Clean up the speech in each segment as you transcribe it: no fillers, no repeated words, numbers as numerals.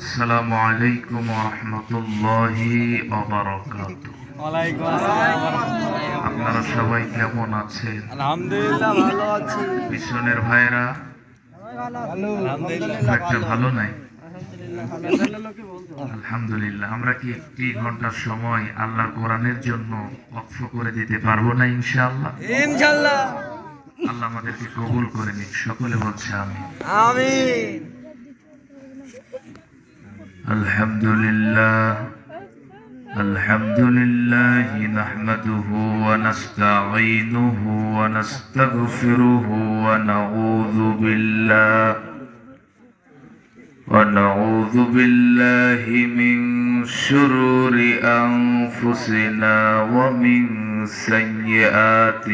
আসসালামু আলাইকুম ওয়া রাহমাতুল্লাহি ওয়া বারাকাতুহু। ওয়ালাইকুম আসসালাম ওয়া রাহমাতুল্লাহি ওয়া আপনারা বারাকাতুহু। সবাই কেমন আছেন? আলহামদুলিল্লাহ ভালো আছি। পিছনের ভাইরা আলহামদুলিল্লাহ খুব একটা ভালো নাই। আলহামদুলিল্লাহ। আলহামদুলিল্লাহ। আমরা কি একটি ঘন্টার সময় আল্লাহর কোরআনের জন্য ওয়াকফ করে দিতে পারবো না ইনশাআল্লাহ? ইনশাআল্লাহ। আল্লাহ আমাদেরকে কবুল করে নিন। সকলে বলছে আমিন। আমিন। আলহামদুলিল্লাহ الحمد لله نحمده ونستعينه ونستغفره ونعوذ بالله من شرور أنفسنا ومن سيئات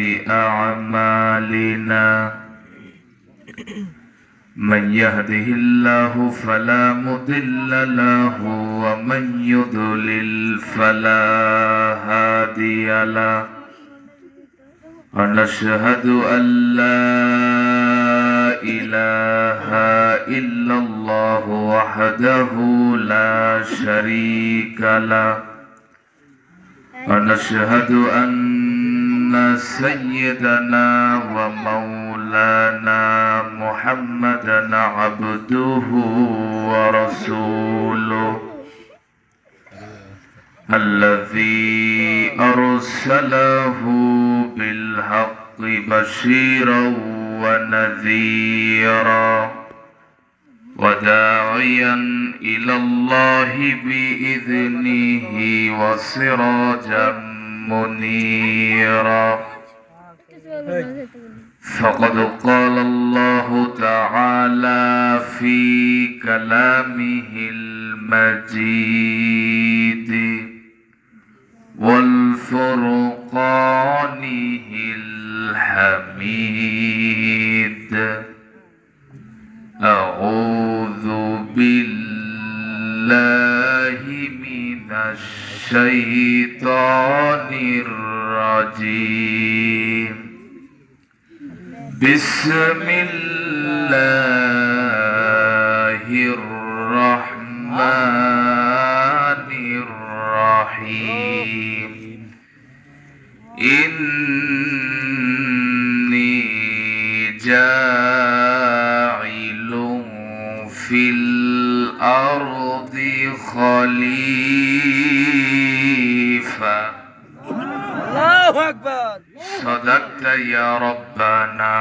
أعمالنا من يهده الله فلا مضل له ومن يضلل فلا هادي له ونشهد أن لا إله إلا الله وحده لا شريك له ونشهد أن سيدنا ومولانا محمدا عبده ورسوله الذي أرسله بالحق بشيرا ونذيرا وداعيا إلى الله بإذنه وسراجا منيرا فقد قال الله تعالى في كلامه المجيد والفرقانه الحميد أعوذ بالله من الشيطان الرجيم بسم الله الرحمن الرحيم إني جاعل في الأرض خليفة. الله أكبر. صدقت يا ربنا.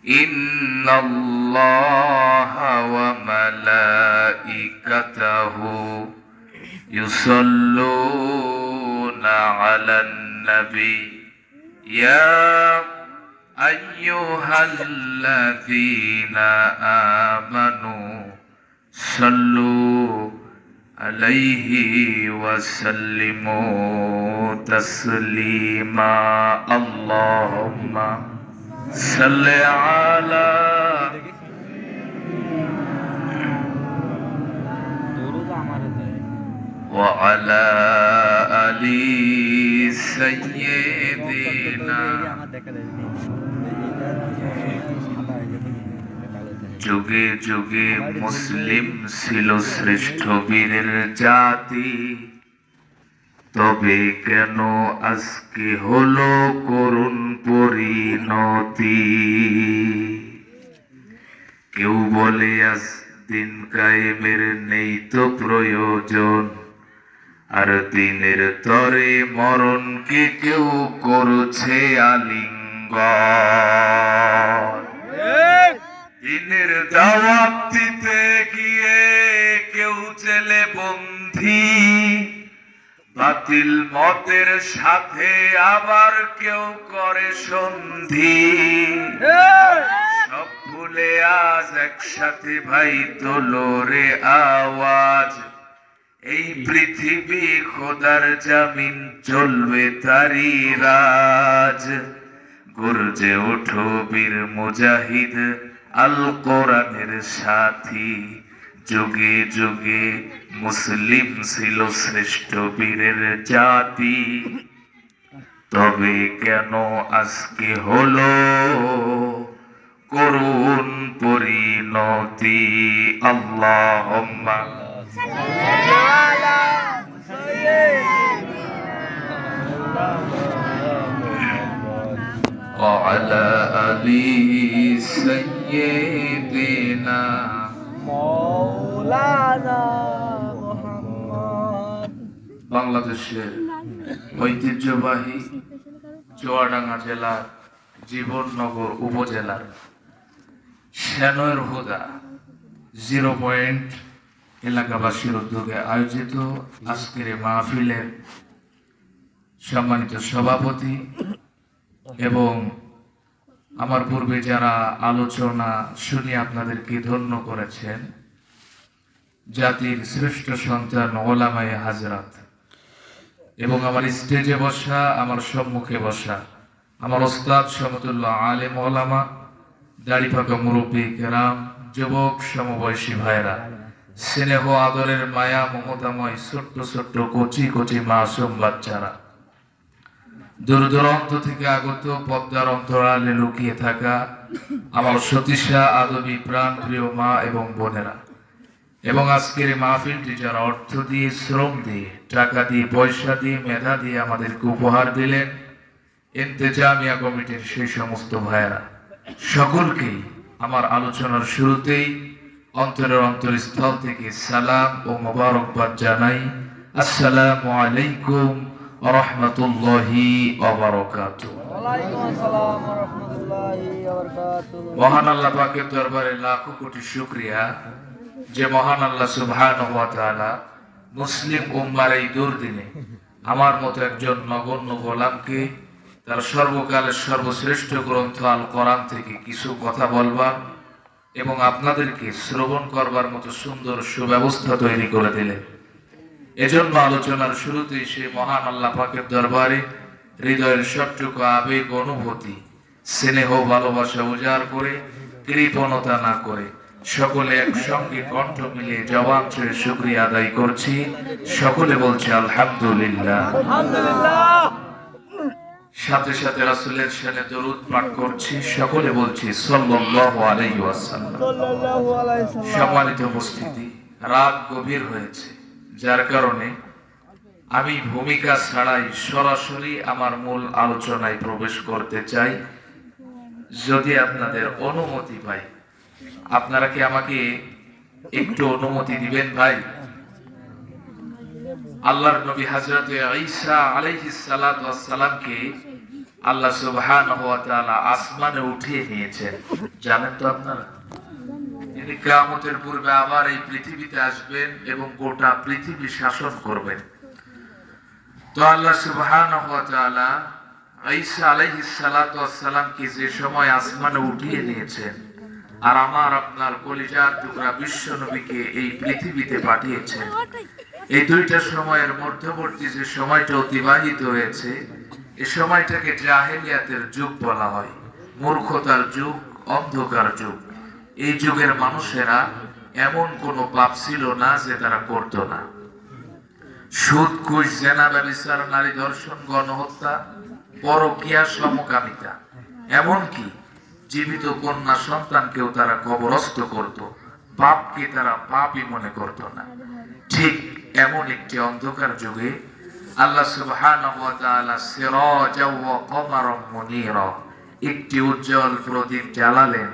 إن الله وملائكته يصلون على النبي يا أيها الذين آمنوا صلوا عليه وسلموا تسليما. اللهم صل على وعلى آل سيدنا. যুগে যুগে মুসলিম ছিল শ্রেষ্ঠ বীরের জাতি, তবে কেন আজকে হলো করুণ পরিণতি? কেউ বলে আজ দিন কায়েমের নেই তো প্রয়োজন, আর দিনের তরে মরণকে কেউ করছে আলিঙ্গন। দিনের দাওয়াত দিতে গিয়ে কেউ জেলে বন্দী, বাতিল মতের সাথে আবার কেউ করে সন্ধি। সব ভুলে আজ একসাথে ভাই তোলো রে আওয়াজ, এই পৃথিবী খোদার জামিন চলবে তারি রাজ। গর্জে ওঠো বীর মুজাহিদ আল কোরআনের সাথী, যুগে যুগে মুসলিম ছিল শ্রেষ্ঠ বীরের জাতি, তবে কেন আজকে হলো করুণ পরিণতি। আল্লাহুম্মা وعلى آل سيدنا মৌলানা মুহাম্মদ। বাংলাদেশের ঐতিহ্যবাহী চুয়াডাঙ্গা জেলার জীবননগর উপজেলার শ্যানয়ের হুদা 0 পয়েন্ট এলাকাবাসীর উদ্যোগে আয়োজিত আজকের এই মাহফিলের সম্মানিত সভাপতি এবং আমার পূর্বে যারা আলোচনা শুনে আপনাদেরকে ধন্য করেছেন, জাতির শ্রেষ্ঠ সন্তান ওলামায়ে হাজরাত, এবং আমার স্টেজে বসা, আমার সম্মুখে বসা আমার ওস্তাদ সমতুল্য আলেম ওলামা, দাড়ি পাকা মুরব্বী কেরাম, যুবক সমবয়সী ভাইরা, স্নেহ আদরের মায়া মমতাময় ছোট্ট ছোট্ট কচি কচি মাসুম বাচ্চারা, দূর দূরান্ত থেকে আগত পদ্মার অন্তরালে লুকিয়ে থাকা আমার সতীশা আদবী প্রাণ প্রিয় মা এবং বোনেরা, এবং আজকের এই মাহফিলটি যারা অর্থ দিয়ে, শ্রম দিয়ে, টাকা দিয়ে, পয়সা দিয়ে, মেধা দিয়ে আমাদেরকে উপহার দিলেন, ইন্তেজামিয়া কমিটির সেই সমস্ত ভাইয়েরা, সকলকেই আমার আলোচনার শুরুতেই অন্তরের অন্তরস্থল থেকে সালাম ও মোবারকবাদ জানাই। আসসালামু আলাইকুম ওয়া রাহমাতুল্লাহি ওয়া বারাকাতুহু। ওয়ালাইকুম আসসালাম ওয়া রাহমাতুল্লাহি ওয়া বারাকাতুহু। মহান আল্লাহ পাকের দরবারে লাখো কোটি শুকরিয়া যে মহান আল্লাহ সুবহানাহু ওয়া তাআলা মুসলিম উম্মার এই দুর্দিনে আমার মতো একজন নগণ্য গোলামকে তার সর্বকালের সর্বশ্রেষ্ঠ গ্রন্থ আল কোরআন থেকে কিছু কথা বলবার এবং আপনাদেরকে শ্রবণ করবার মতো সুন্দর সুব্যবস্থা তৈরি করে দিলেন। এজন্য আলোচনার শুরুতেই সেই মহান আল্লাহ পাকের দরবারে হৃদয়ের সবটুকু আবেগ, অনুভূতি, স্নেহ, ভালোবাসা উজাড় করে, কৃপণতা না করে সকলে একসঙ্গে কণ্ঠ মিলিয়ে জবান ছেড়ে শুকরিয়া আদায় করছি। সকলে বলছে আলহামদুলিল্লাহ। আলহামদুলিল্লাহ। সাথে সাথে রাসূলের শানে দরুদ পাঠ করছি। সকলে বলছি সাল্লাল্লাহু আলাইহি ওয়াসাল্লাম। সাল্লাল্লাহু আলাইহি ওয়াসাল্লাম। সম্মানিত উপস্থিতি, রাত গভীর হয়েছে, যার কারণে আমি ভূমিকা ছাড়াই সরাসরি আমার মূল আলোচনায় প্রবেশ করতে চাই, যদি আপনাদের অনুমতি পাই। আপনারা কি আমাকে একটু অনুমতি দিবেন ভাই? আল্লাহর নবী হযরত ঈসা আলাইহিস সালাতু ওয়াস সালামকে আল্লাহ সুবহানাহু ওয়া তাআলা আসমানে উঠিয়ে নিয়েছেন, জানেন তো আপনারা? তিনি কিয়ামতের পূর্বে আবার এই পৃথিবীতে আসবেন এবং গোটা পৃথিবী শাসন করবেন। তো আল্লাহ সুবহানাহু ওয়া তাআলা ঈসা আলাইহিস সালাতু ওয়াস সালামকে যে সময় আসমানে উঠিয়ে নিয়েছেন আর আমার আপনার কলিজার টুকরা বিশ্ব নবীকে এই পৃথিবীতে পাঠিয়েছেন, এই দুইটা সময়ের মধ্যবর্তী যে সময়টা অতিবাহিত হয়েছে, এই সময়টাকে জাহেলিয়াতের যুগ বলা হয়, মূর্খতার যুগ, অন্ধকার যুগ। এই যুগের মানুষেরা এমন কোনো পাপ ছিল না যে তারা করত না। সুদ, ঘুষ, জেনা, ব্যভিচার, নারী ধর্ষণ, গণহত্যা, পরকীয়া, সমকামিতা, এমনকি জীবিত কন্যা সন্তানকেও তারা কবরস্থ করত। পাপকে তারা পাপই মনে করত না। ঠিক এমন একটি অন্ধকার যুগে আল্লাহ সুবহানাহু ওয়া তাআলা সিরাজাও ওয়া কমারাম মুনীরা, একটি উজ্জ্বল প্রদীপ জ্বালালেন।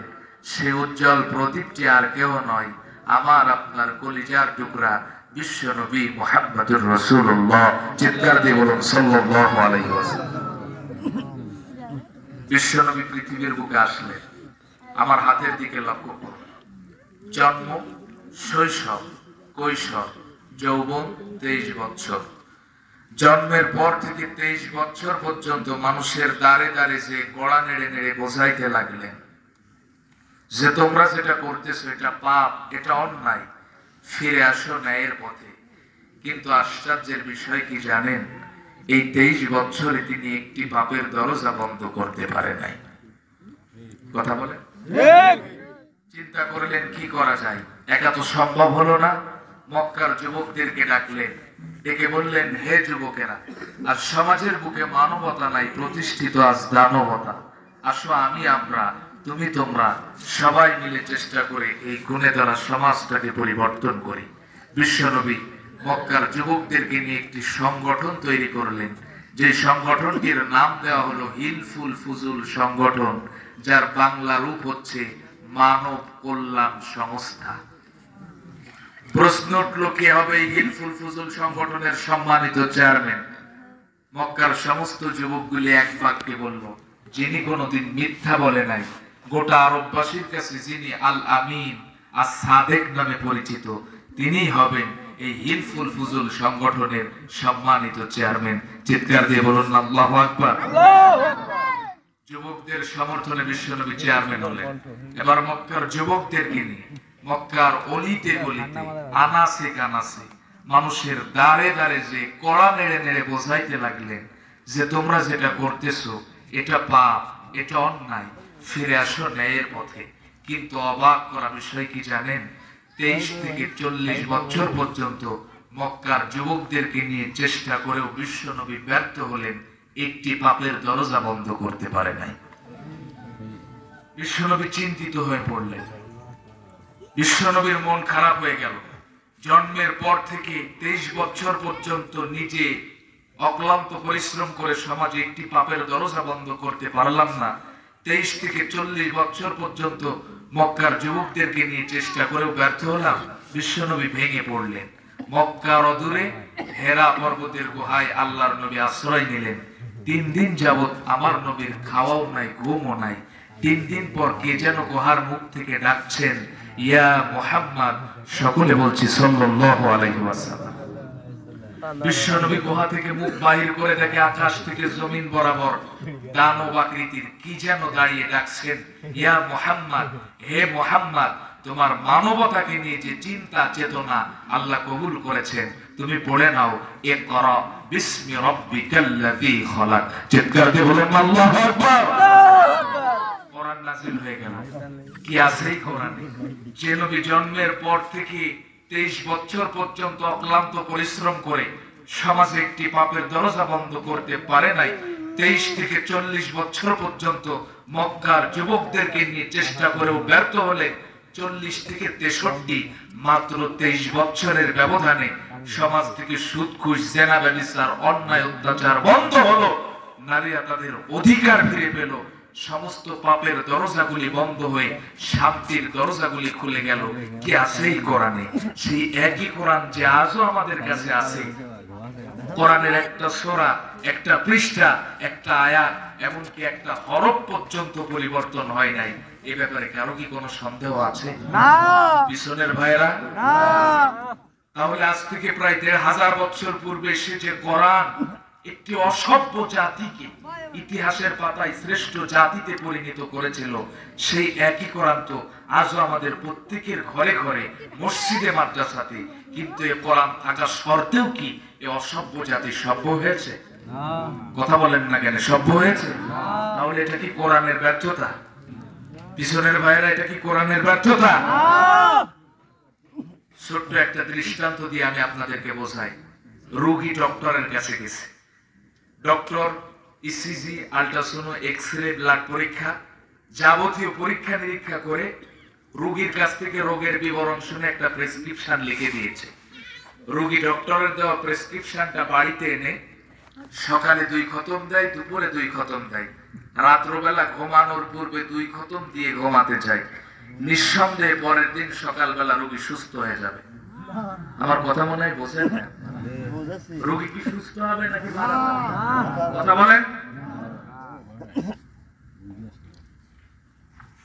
সেই উজ্জ্বল প্রদীপটি আর কেউ নয়, আমার আপনার কলিজার টুকরা বিশ্ব নবী মুহাম্মদুর রাসূলুল্লাহ। চিৎকার দিয়ে বলুন সাল্লাল্লাহু আলাইহি ওয়াসাল্লাম। বিশ্ব নবী পৃথিবীর বুকে আসলেন। আমার হাতের দিকে লক্ষ্য করুন। জন্ম, শৈশব, কৈশোর, যৌবন 23 বছর। জন্মের পর থেকে 23 বছর পর্যন্ত মানুষের দ্বারে দ্বারে যে গড়া নেড়ে নেড়ে বোঝাইতে লাগলেন যে তোমরা যেটা করতেছো এটা পাপ, এটা অন্যায়, ফিরে আসো ন্যায়ের পথে। কিন্তু আশ্চর্যের বিষয় কি জানেন? এই 23 বছরে তিনি একটি পাপের দরজা বন্ধ করতে পারে নাই। কথা বলে চিন্তা করলেন কি করা যায়, একা তো সম্ভব হলো না। মক্কার যুবকদেরকে ডাকলেন, ডেকে বললেন, হে যুবকেরা, আর সমাজের বুকে মানবতা নাই, প্রতিষ্ঠিত আজ দানবতা। আসো আমরা তোমরা সবাই মিলে চেষ্টা করে এই গুণে দ্বারা সমাজটাকে পরিবর্তন করি। বিশ্বনবী মক্কার যুবকদেরকে নিয়ে একটি সংগঠন তৈরি করলেন, যে সংগঠনটির নাম দেওয়া হলো হিলফুল ফুজুল সংগঠন, যার বাংলা রূপ হচ্ছে মানব কল্যাণ সংস্থা। প্রশ্ন উঠল, কে হবে এই হিলফুল ফুজুল সংগঠনের সম্মানিত চেয়ারম্যান? মক্কার সমস্ত যুবকগুলি এক বাক্যে বলল, যিনি কোনোদিন মিথ্যা বলে নাই, গোটা আরববাসীর কাছে যিনি আল আমিন আর সাদেক নামে পরিচিত, তিনিই হবেন এই হিলফুল ফুজুল সংগঠনের সম্মানিত চেয়ারম্যান। চিৎকার দিয়ে বলুন আল্লাহু আকবার। যুবকদের সমর্থনে বিশ্বনবী চেয়ারম্যান হলেন। এবার মক্কার যুবকদেরকে নিয়ে মক্কার অলিতে গলিতে আনাসে কানাসে মানুষের দাঁড়ে দাঁড়ে যে কড়া নেড়ে নেড়ে বোঝাইতে লাগলেন যে তোমরা যেটা করতেছো এটা পাপ, এটা অন্যায়, ফিরে আসো ন্যায়ের পথে। কিন্তু অবাক করা বিষয় কি জানেন? 23 থেকে 40 বছর পর্যন্ত মক্কার যুবকদেরকে নিয়ে চেষ্টা করেও বিশ্বনবী ব্যর্থ হলেন, একটি পাপের দরজা বন্ধ করতে পারে নাই। বিশ্বনবী চিন্তিত হয়ে পড়লেন, বিশ্বনবীর মন খারাপ হয়ে গেল। জন্মের পর থেকে 23 বছর পর্যন্ত নিজে অক্লান্ত পরিশ্রম করে সমাজে একটি পাপের দরজা বন্ধ করতে পারলাম না, 23 থেকে 40 বছর পর্যন্ত মক্কার যুবকদেরকে নিয়ে চেষ্টা করেও ব্যর্থ হলাম। বিশ্বনবী ভেঙে পড়লেন। মক্কার অদূরে হেরা পর্বতের গুহায় আল্লাহর নবী আশ্রয় নিলেন। 3 দিন যাবত আমার নবীর খাওয়াও নাই, ঘুমও নাই। 3 দিন পর কে যেন গুহার মুখ থেকে ডাকছেন, ইয়া মুহাম্মদ। সকলে বলছি সাল্লাল্লাহু আলাইহি ওয়াসাল্লাম। বিশ্বনবী গুহা থেকে মুখ বাহির করে দেখে আকাশ থেকে জমিন বরাবর দানব আকৃতির কি যেন দাঁড়িয়ে ডাকছেন, ইয়া মুহাম্মদ, হে মুহাম্মদ, তোমার মানবতাকে নিয়ে যে চিন্তা চেতনা আল্লাহ কবুল করেছেন, তুমি পড়ে নাও, ইকরা বিসমি রাব্বিকাল্লাযী খলাক। চিৎকার দিয়ে বলেন আল্লাহু আকবার। কোরআন নাযিল হয়ে গেল। কি আছে এই কোরআনে? যে নবী জন্মের পর থেকে 23 বছর পর্যন্ত অক্লান্ত পরিশ্রম করে সমাজে একটি পাপের দরজা বন্ধ করতে পারে নাই, 23 থেকে 40 বছর পর্যন্ত মক্কার যুবকদেরকে নিয়ে চেষ্টা করেও ব্যর্থ হলে 40 থেকে 63 মাত্র 23 বছরের ব্যবধানে সমাজ থেকে সুদ, ঘুষ, জেনা, ব্যভিচার, অন্যায়, অত্যাচার বন্ধ হলো। নারীরা তাদের অধিকার ফিরে পেল। সমস্ত পাপের দরজাগুলি বন্ধ হয়ে শান্তির দরজাগুলি খুলে গেল। কি আছে এই কোরআনে? সেই একই কোরআন যে আজও আমাদের কাছে আছে। কোরআনের একটা সূরা, একটা পৃষ্ঠা, একটা আয়াত, এমনকি একটা হরফ পর্যন্ত পরিবর্তন হয় নাই। এই ব্যাপারে কারো কি কোনো সন্দেহ আছে? না। পিছনের ভাইরা, না। তাহলে আজ থেকে প্রায় 1500 বছর পূর্বে সে যে কোরআন একটি অসভ্য জাতিকে ইতিহাসের পাতায় শ্রেষ্ঠ জাতিতে পরিণত করেছিল, সেই একই কোরআন তো আজও আমাদের প্রত্যেকের ঘরে ঘরে, মসজিদে, মাদ্রাসাতে। কিন্তু এই কোরআন থাকা সত্ত্বেও কি এই অসভ্য জাতি সভ্য হয়েছে? কথা বলেন না কেন? সভ্য হয়েছে? তাহলে এটা কি কোরআনের ব্যর্থতা? পিছনের ভাইয়েরা, এটা কি কোরআনের ব্যর্থতা? ছোট্ট একটা দৃষ্টান্ত দিয়ে আমি আপনাদেরকে বোঝাই। রোগী ডক্টরের কাছে গেছে। Doctor ECG, ultrasound, X-ray, blood পরীক্ষা, যাবতীয় পরীক্ষা নিরীক্ষা করে রোগীর কাছ থেকে রোগের বিবরণ শুনে একটা প্রেসক্রিপশন লিখে দিয়েছে। রোগী ডক্টরের দেওয়া প্রেসক্রিপশনটা বাড়িতে এনে সকালে 2 খতম দেয়, দুপুরে 2 খতম দেয়, রাত্রবেলা ঘুমানোর পূর্বে 2 খতম দিয়ে ঘুমাতে যায়। নিঃসন্দেহে পরের দিন সকালবেলা রোগী সুস্থ হয়ে যাবে। আমার কথা মনে হয় বোঝেন না? রোগী কি সুস্থ হবে নাকি মারা যাবে? কথা বলেন।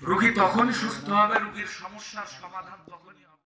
রোগী তখনই সুস্থ হবে, রোগীর সমস্যার সমাধান তখনই হবে।